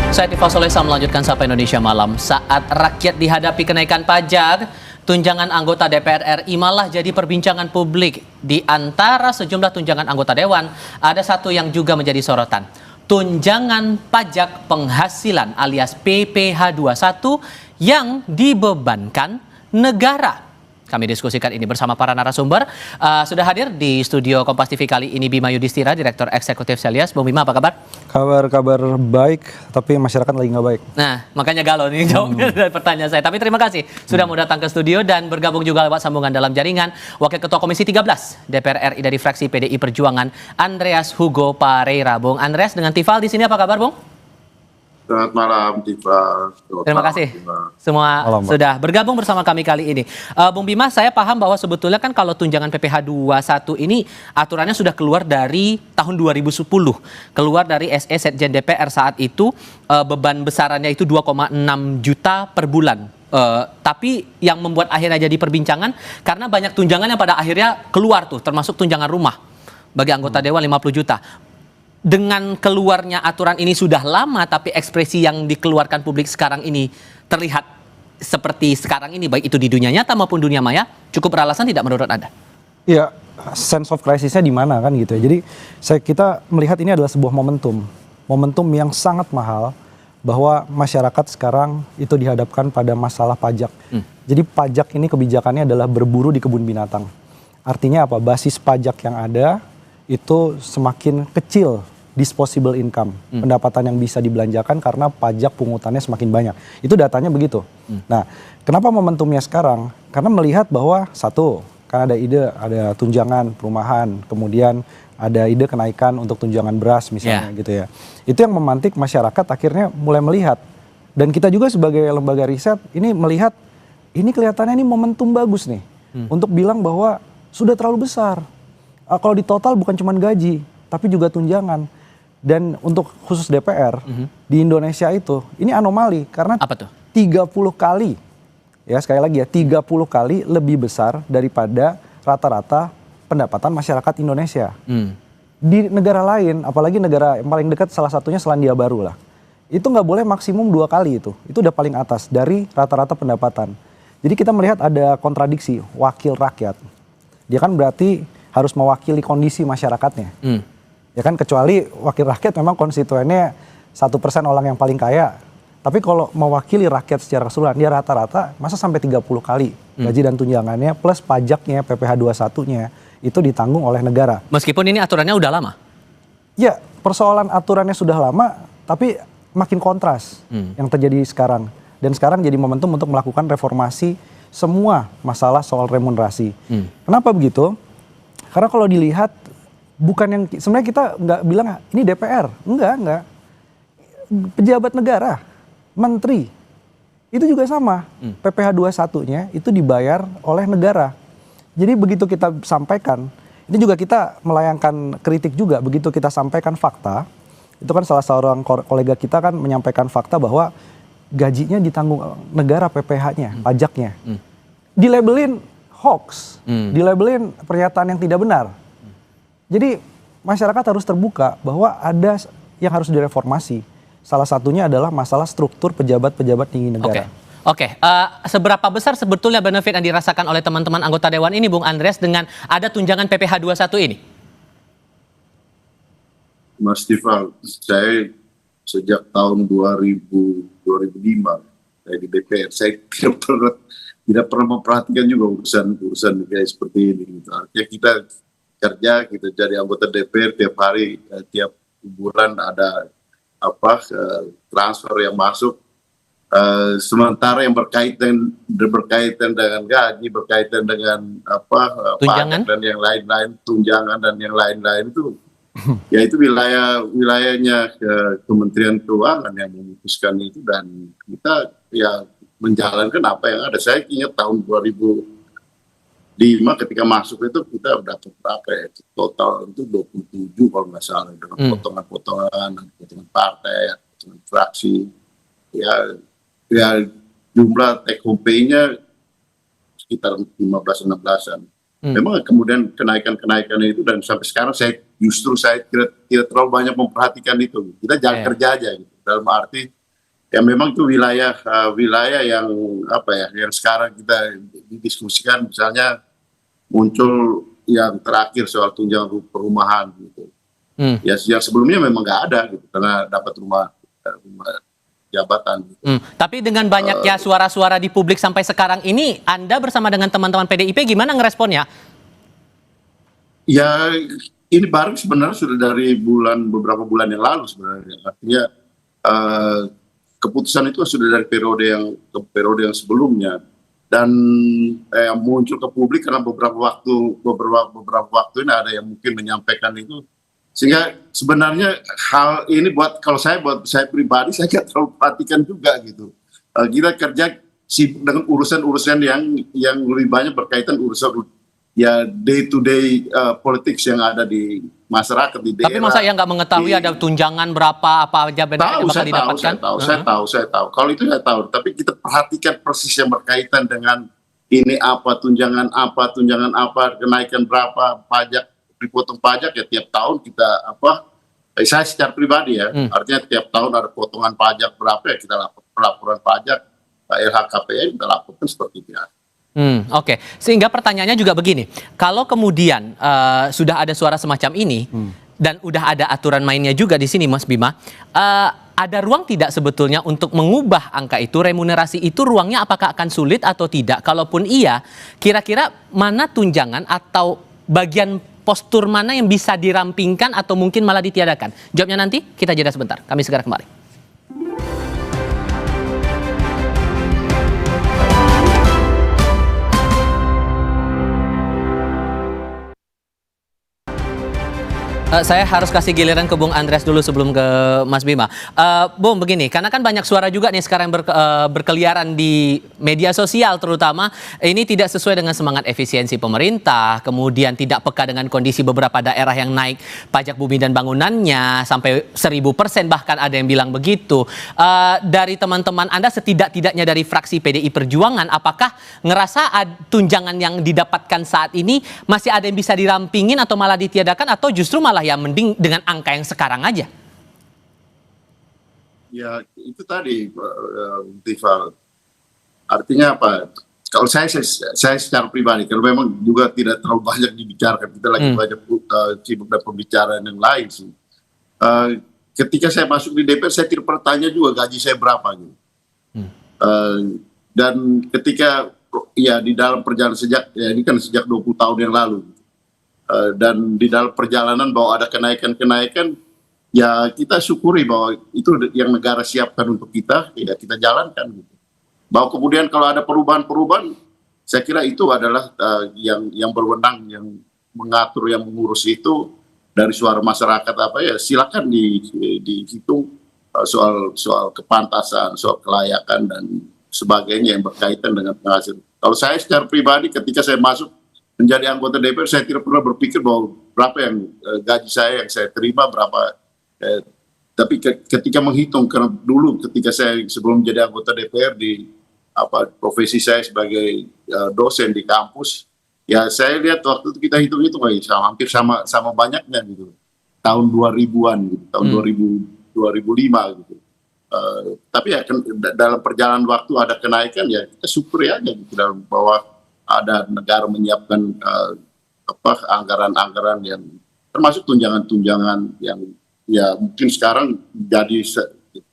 Saya Tifas Solesa melanjutkan Sapa Indonesia Malam. Saat rakyat dihadapi kenaikan pajak, tunjangan anggota DPR RI malah jadi perbincangan publik. Di antara sejumlah tunjangan anggota Dewan, ada satu yang juga menjadi sorotan. Tunjangan pajak penghasilan alias PPh 21 yang dibebankan negara. Kami diskusikan ini bersama para narasumber. Sudah hadir di studio Kompas TV kali ini Bima Yudhistira, Direktur Eksekutif Selyas. Bung Bima, apa kabar? Kabar baik, tapi masyarakat lagi nggak baik. Nah, makanya galau nih jawabnya dari pertanyaan saya. Tapi terima kasih sudah mau datang ke studio dan bergabung juga lewat sambungan dalam jaringan Wakil Ketua Komisi 13 DPR RI dari fraksi PDI Perjuangan, Andreas Hugo Pareira. Bung Andreas dengan Tifal di sini, apa kabar, Bung? Selamat malam, Tifal. Terima kasih semua malam, sudah bergabung bersama kami kali ini. Bung Bima, saya paham bahwa sebetulnya kan kalau tunjangan PPh 21 ini aturannya sudah keluar dari tahun 2010. Keluar dari SE Setjen DPR saat itu, beban besarannya itu 2,6 juta per bulan. Tapi yang membuat akhirnya jadi perbincangan karena banyak tunjangan yang pada akhirnya keluar tuh, termasuk tunjangan rumah bagi anggota Dewan 50 juta. Dengan keluarnya aturan ini sudah lama, tapi ekspresi yang dikeluarkan publik sekarang ini terlihat seperti sekarang ini, baik itu di dunia nyata maupun dunia maya, cukup beralasan tidak menurut Anda? Iya, sense of crisisnya di mana kan gitu ya. Jadi kita melihat ini adalah sebuah momentum yang sangat mahal bahwa masyarakat sekarang itu dihadapkan pada masalah pajak. Jadi pajak ini kebijakannya adalah berburu di kebun binatang. Artinya apa? Basis pajak yang ada itu semakin kecil disposable income, pendapatan yang bisa dibelanjakan karena pajak pungutannya semakin banyak. Itu datanya begitu. Nah, kenapa momentumnya sekarang? Karena melihat bahwa satu, kan ada ide, ada tunjangan perumahan, kemudian ada ide kenaikan untuk tunjangan beras misalnya gitu ya. Itu yang memantik masyarakat akhirnya mulai melihat. Dan kita juga sebagai lembaga riset ini melihat, ini kelihatannya ini momentum bagus nih untuk bilang bahwa sudah terlalu besar. Kalau di total bukan cuma gaji, tapi juga tunjangan. Dan untuk khusus DPR, di Indonesia itu, ini anomali. Karena apa tuh? 30 kali, ya sekali lagi ya, 30 kali lebih besar daripada rata-rata pendapatan masyarakat Indonesia. Di negara lain, apalagi negara yang paling dekat salah satunya Selandia Baru lah. Itu nggak boleh maksimum 2 kali itu. Itu udah paling atas dari rata-rata pendapatan. Jadi kita melihat ada kontradiksi, wakil rakyat. Dia kan berarti harus mewakili kondisi masyarakatnya. Ya kan, kecuali wakil rakyat memang konstituennya 1% orang yang paling kaya. Tapi kalau mewakili rakyat secara keseluruhan, dia rata-rata masa sampai 30 kali gaji dan tunjangannya plus pajaknya PPh 21-nya itu ditanggung oleh negara. Meskipun ini aturannya udah lama? Ya, persoalan aturannya sudah lama, tapi makin kontras yang terjadi sekarang. Dan sekarang jadi momentum untuk melakukan reformasi semua masalah soal remunerasi. Kenapa begitu? Karena kalau dilihat bukan yang sebenarnya kita nggak bilang ini DPR, enggak. Pejabat negara, menteri itu juga sama. PPh 21-nya itu dibayar oleh negara. Jadi begitu kita sampaikan, ini juga kita melayangkan kritik juga begitu kita sampaikan fakta. Itu kan salah seorang kolega kita kan menyampaikan fakta bahwa gajinya ditanggung negara PPh-nya, pajaknya. Dilabelin hoax, dilabelin pernyataan yang tidak benar. Jadi masyarakat harus terbuka bahwa ada yang harus direformasi. Salah satunya adalah masalah struktur pejabat-pejabat tinggi negara. Oke. Seberapa besar sebetulnya benefit yang dirasakan oleh teman-teman anggota Dewan ini, Bung Andreas, dengan ada tunjangan PPh 21 ini? Mas Tifal, saya sejak tahun 2005 saya di DPR, saya tidak pernah memperhatikan juga urusan kayak seperti ini. Gitu. Artinya kita kerja, kita jadi anggota DPR tiap hari, tiap bulan ada transfer yang masuk. Sementara yang berkaitan dengan gaji, berkaitan dengan tunjangan dan yang lain-lain, tunjangan dan yang lain-lain itu, ya itu wilayahnya Kementerian Keuangan yang memutuskan itu, dan kita ya menjalankan apa yang ada. Saya ingat tahun 2005 ketika masuk itu kita dapat berapa ya, total itu 27 kalau nggak salah, dengan potongan-potongan partai, potongan fraksi, ya jumlah take home pay-nya sekitar 15-16an. Memang kemudian kenaikan itu, dan sampai sekarang saya tidak terlalu banyak memperhatikan itu. Kita jalan kerja aja gitu. Dalam arti ya memang itu wilayah yang apa ya, yang sekarang kita didiskusikan, misalnya muncul yang terakhir soal tunjangan perumahan gitu. Ya yang sebelumnya memang nggak ada gitu, karena dapat rumah jabatan. Gitu. Tapi dengan banyaknya suara-suara di publik sampai sekarang ini, Anda bersama dengan teman-teman PDIP gimana ngeresponnya? Ya ini baru sebenarnya sudah dari beberapa bulan yang lalu sebenarnya. Artinya keputusan itu sudah dari periode yang sebelumnya, dan muncul ke publik karena beberapa waktu ini ada yang mungkin menyampaikan itu, sehingga sebenarnya hal ini buat saya pribadi saya nggak terlalu perhatikan juga gitu. Kita kerja sibuk dengan urusan-urusan yang lebih banyak berkaitan urusan ya day to day politics yang ada di masyarakat di daerah. Tapi masa yang nggak mengetahui ada tunjangan berapa apa aja benar yang bakal didapatkan? Saya tahu. Kalau itu saya tahu. Tapi kita perhatikan persis yang berkaitan dengan ini apa, tunjangan apa, kenaikan berapa, pajak, dipotong pajak ya tiap tahun kita saya secara pribadi ya, artinya tiap tahun ada potongan pajak berapa ya kita laporan pajak LHKPN kita laporkan seperti itu. Oke. Sehingga pertanyaannya juga begini, kalau kemudian sudah ada suara semacam ini dan udah ada aturan mainnya juga di sini, Mas Bima, ada ruang tidak sebetulnya untuk mengubah angka itu, remunerasi itu, ruangnya apakah akan sulit atau tidak? Kalaupun iya, kira-kira mana tunjangan atau bagian postur mana yang bisa dirampingkan atau mungkin malah ditiadakan? Jawabnya nanti, kita jeda sebentar. Kami segera kembali. Saya harus kasih giliran ke Bung Andreas dulu sebelum ke Mas Bima. Bung, begini, karena kan banyak suara juga nih sekarang berkeliaran di media sosial terutama, ini tidak sesuai dengan semangat efisiensi pemerintah, kemudian tidak peka dengan kondisi beberapa daerah yang naik pajak bumi dan bangunannya sampai 1000%, bahkan ada yang bilang begitu. Dari teman-teman Anda setidak-tidaknya dari fraksi PDI Perjuangan, apakah ngerasa tunjangan yang didapatkan saat ini masih ada yang bisa dirampingin atau malah ditiadakan, atau justru malah ya mending dengan angka yang sekarang aja? Ya itu tadi, Tifa. Artinya apa? Kalau saya secara pribadi, kalau memang juga tidak terlalu banyak dibicarakan, kita lagi banyak sibuk dengan pembicaraan yang lain sih. Ketika saya masuk di DPR, saya tidak bertanya juga gaji saya berapa gitu. Dan ketika ya di dalam perjalanan ini kan sejak 20 tahun yang lalu. Dan di dalam perjalanan bahwa ada kenaikan, ya kita syukuri bahwa itu yang negara siapkan untuk kita, ya kita jalankan gitu. Bahwa kemudian kalau ada perubahan, saya kira itu adalah yang berwenang, yang mengatur, yang mengurus itu dari suara masyarakat silakan dihitung soal kepantasan, soal kelayakan dan sebagainya yang berkaitan dengan penghasilan. Kalau saya secara pribadi ketika saya masuk menjadi anggota DPR, saya tidak pernah berpikir bahwa berapa yang gaji saya yang saya terima berapa. Tapi ketika menghitung, karena dulu ketika saya sebelum menjadi anggota DPR profesi saya sebagai dosen di kampus, ya saya lihat waktu itu kita hitung hampir sama banyaknya gitu. Tahun 2000-an gitu, tahun 2005 gitu. Tapi ya dalam perjalanan waktu ada kenaikan, ya kita syukuri aja gitu, dalam bahwa ada negara menyiapkan anggaran-anggaran yang termasuk tunjangan-tunjangan yang ya mungkin sekarang jadi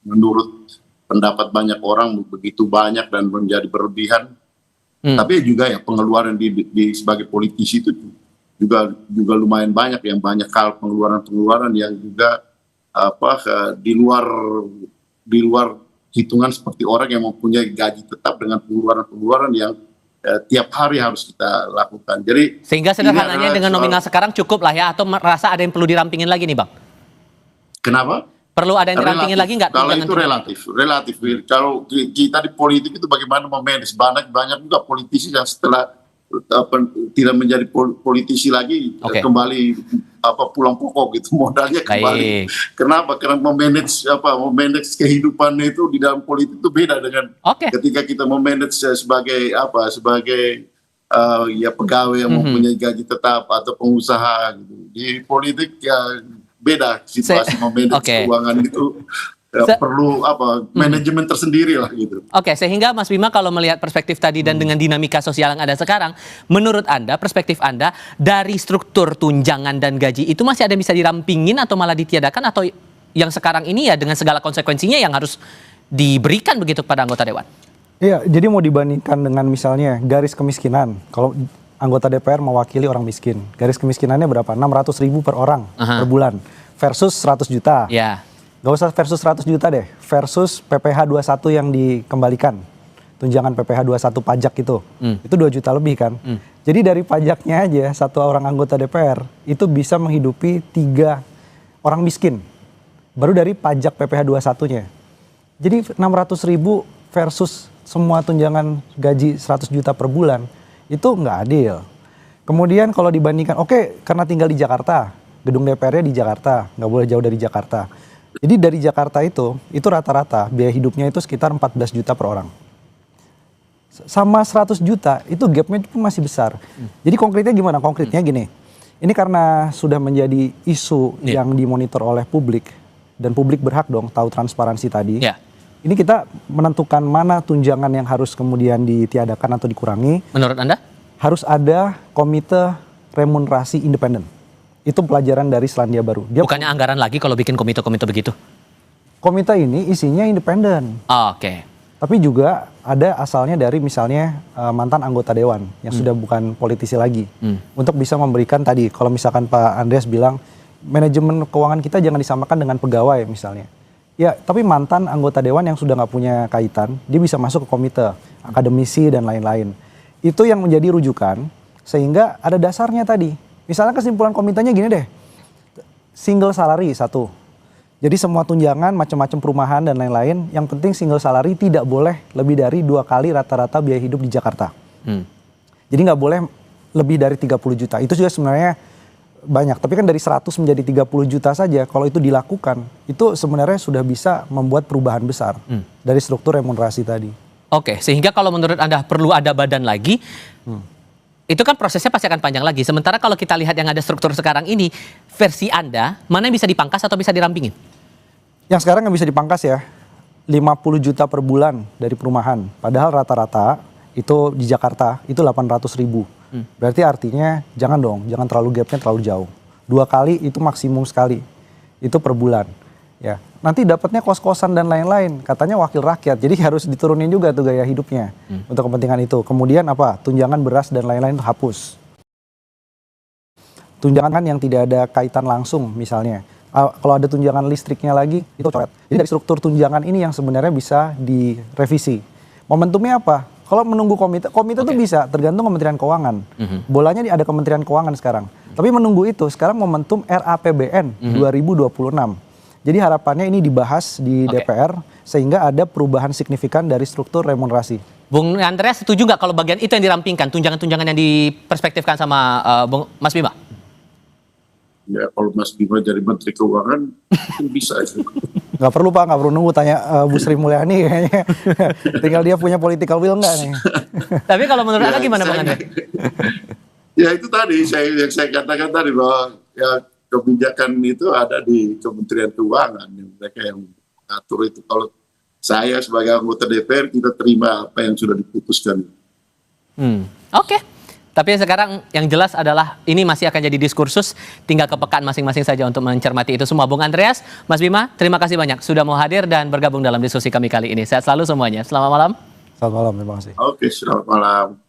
menurut pendapat banyak orang begitu banyak dan menjadi berlebihan. Tapi juga ya pengeluaran sebagai politisi itu juga lumayan banyak, yang banyak hal pengeluaran yang juga di luar hitungan seperti orang yang mempunyai gaji tetap dengan pengeluaran-pengeluaran yang tiap hari harus kita lakukan. Jadi sehingga sederhananya dengan nominal sekarang cukup lah ya, atau merasa ada yang perlu dirampingin lagi nih Bang? Kenapa? Perlu ada yang dirampingin lagi nggak? Kalau itu relatif. Kalau kita di politik itu bagaimana memanage, banyak juga politisi yang setelah tidak menjadi politisi lagi kembali pulang pokok gitu, modalnya kembali. Kenapa? Karena memanage kehidupan itu di dalam politik itu beda dengan ketika kita memanage sebagai ya pegawai yang mempunyai gaji tetap atau pengusaha gitu. Di politik ya beda situasi memanage keuangan itu perlu manajemen tersendiri lah gitu. Oke, sehingga Mas Bima kalau melihat perspektif tadi dan dengan dinamika sosial yang ada sekarang, menurut Anda, perspektif Anda dari struktur tunjangan dan gaji itu masih ada yang bisa dirampingin atau malah ditiadakan, atau yang sekarang ini ya dengan segala konsekuensinya yang harus diberikan begitu kepada anggota dewan? Iya, jadi mau dibandingkan dengan misalnya garis kemiskinan. Kalau anggota DPR mewakili orang miskin, garis kemiskinannya berapa? 600.000 per orang per bulan versus 100 juta. Ya. Gak usah versus 100 juta deh, versus PPh 21 yang dikembalikan. Tunjangan PPh 21 pajak itu 2 juta lebih kan. Jadi dari pajaknya aja satu orang anggota DPR itu bisa menghidupi 3 orang miskin. Baru dari pajak PPh 21-nya. Jadi 600.000 versus semua tunjangan gaji 100 juta per bulan, itu nggak adil. Kemudian kalau dibandingkan, oke, karena tinggal di Jakarta, gedung DPR-nya di Jakarta, nggak boleh jauh dari Jakarta. Jadi dari Jakarta itu rata-rata biaya hidupnya itu sekitar 14 juta per orang. Sama 100 juta, itu gapnya itu masih besar. Jadi konkretnya gimana? Konkretnya gini, ini karena sudah menjadi isu yang dimonitor oleh publik, dan publik berhak dong tahu transparansi tadi. Ini kita menentukan mana tunjangan yang harus kemudian ditiadakan atau dikurangi. Menurut Anda? Harus ada komite remunerasi independen. Itu pelajaran dari Selandia Baru. Bukannya anggaran lagi kalau bikin komite-komite begitu? Komite ini isinya independen. Oke. Tapi juga ada asalnya dari misalnya mantan anggota dewan yang sudah bukan politisi lagi. Untuk bisa memberikan tadi, kalau misalkan Pak Andreas bilang, manajemen keuangan kita jangan disamakan dengan pegawai misalnya. Ya, tapi mantan anggota dewan yang sudah nggak punya kaitan, dia bisa masuk ke komite, akademisi dan lain-lain. Itu yang menjadi rujukan, sehingga ada dasarnya tadi. Misalnya kesimpulan komitenya gini deh, single salary satu. Jadi semua tunjangan, macam-macam perumahan dan lain-lain, yang penting single salary tidak boleh lebih dari 2 kali rata-rata biaya hidup di Jakarta. Jadi nggak boleh lebih dari 30 juta. Itu juga sebenarnya banyak, tapi kan dari 100 menjadi 30 juta saja, kalau itu dilakukan, itu sebenarnya sudah bisa membuat perubahan besar dari struktur remunerasi tadi. Oke, sehingga kalau menurut Anda perlu ada badan lagi, itu kan prosesnya pasti akan panjang lagi. Sementara kalau kita lihat yang ada struktur sekarang ini, versi Anda, mana yang bisa dipangkas atau bisa dirampingin? Yang sekarang yang bisa dipangkas ya, 50 juta per bulan dari perumahan. Padahal rata-rata itu di Jakarta itu 800.000. Berarti artinya jangan dong, jangan terlalu gapnya terlalu jauh. 2 kali itu maksimum sekali, itu per bulan. Ya, nanti dapatnya kos-kosan dan lain-lain. Katanya wakil rakyat, jadi harus diturunin juga tuh gaya hidupnya untuk kepentingan itu. Kemudian apa? Tunjangan beras dan lain-lain itu hapus. Tunjangan yang tidak ada kaitan langsung misalnya. Kalau ada tunjangan listriknya lagi, itu coret. Jadi dari struktur tunjangan ini yang sebenarnya bisa direvisi. Momentumnya apa? Kalau menunggu komite tuh bisa, tergantung Kementerian Keuangan. Bolanya ada Kementerian Keuangan sekarang. Tapi menunggu itu, sekarang momentum RAPBN 2026. Jadi harapannya ini dibahas di DPR, sehingga ada perubahan signifikan dari struktur remunerasi. Bung Andreas setuju nggak kalau bagian itu yang dirampingkan, tunjangan-tunjangan yang diperspektifkan sama Mas Bima? Ya kalau Mas Bima jadi Menteri Keuangan, itu bisa itu. Nggak perlu Pak, nggak perlu nunggu, tanya Bu Sri Mulyani kayaknya. Tinggal dia punya political will nggak nih. Tapi kalau menurut Anda gimana Bang Andreas? Ya itu tadi yang saya katakan tadi, bahwa ya kebijakan itu ada di Kementerian Keuangan, mereka yang mengatur itu. Kalau saya sebagai anggota DPR, kita terima apa yang sudah diputuskan. Oke. Tapi sekarang yang jelas adalah ini masih akan jadi diskursus, tinggal kepekaan masing-masing saja untuk mencermati itu semua. Bung Andreas, Mas Bima, terima kasih banyak sudah mau hadir dan bergabung dalam diskusi kami kali ini. Sehat selalu semuanya. Selamat malam. Selamat malam, terima kasih. Oke, selamat malam.